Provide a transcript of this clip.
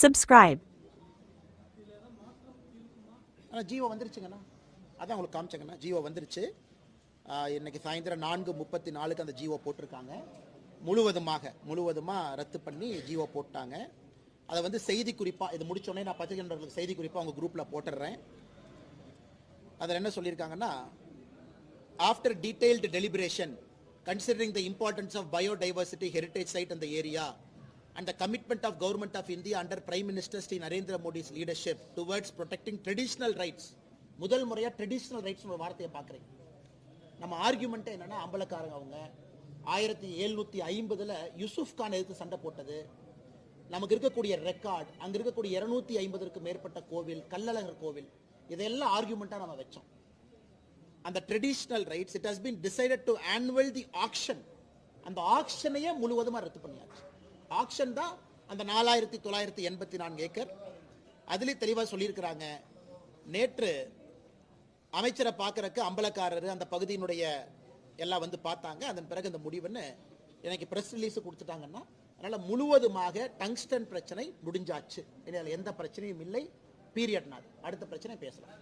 Subscribe. Jio வந்துருச்சுங்கண்ணா, அதான் உங்களுக்கு காமிச்சங்கண்ணா. ஜியோ வந்துருச்சு. இன்னைக்கு சாயந்தரம் 4:34 அந்த ஜியோ போட்டிருக்காங்க. முழுவதுமாக ரத்து பண்ணி ஜியோ போட்டாங்க. அதை வந்து செய்தி குறிப்பாக இது முடிச்சோடனே நான் பத்திரிகை நண்பர்களுக்கு செய்தி குறிப்பாக அவங்க குரூப்பில் போட்டுடுறேன். அதில் என்ன சொல்லியிருக்காங்கன்னா, after detailed deliberation considering the importance of biodiversity heritage site in the area and the commitment of government of India under Prime Minister Sri Narendra Modi's leadership towards protecting traditional rights. முதல் முறையாக traditional rights ஒரு வார்த்தையை பார்க்குறீங்க. நம்ம ஆர்கியூமெண்ட்டே என்னென்னா, அம்பலக்காரங்க அவங்க 1750 யூசுப் கான் எதிர்த்து சண்டை போட்டது, நமக்கு இருக்கக்கூடிய ரெக்கார்ட், அங்கே இருக்கக்கூடிய 250க்கும் மேற்பட்ட கோவில், கல்லழகர் கோவில், இதெல்லாம் ஆர்கியூமெண்ட்டாக நம்ம வச்சோம். அந்த traditional rights it has been decided to annul the action. அந்த ஆக்ஷனையே முழுவதுமாக ரத்து பண்ணியாச்சு. ஆக்ஷன் தான் அந்த 4984 ஏக்கர். அதுலேயும் தெளிவாக சொல்லியிருக்கிறாங்க. நேற்று அமைச்சரை பார்க்கறக்கு அம்பலக்காரர் அந்த பகுதியினுடைய எல்லாம் வந்து பார்த்தாங்க. அதன் பிறகு இந்த முடிவுன்னு எனக்கு ப்ரெஸ் ரிலீஸ் கொடுத்துட்டாங்கன்னா, அதனால் முழுவதுமாக டங்ஸ்டன் பிரச்சனை முடிஞ்சாச்சு. இதில் எந்த பிரச்சனையும் இல்லை. பீரியட். நாள் அடுத்த பிரச்சனை பேசலாம்.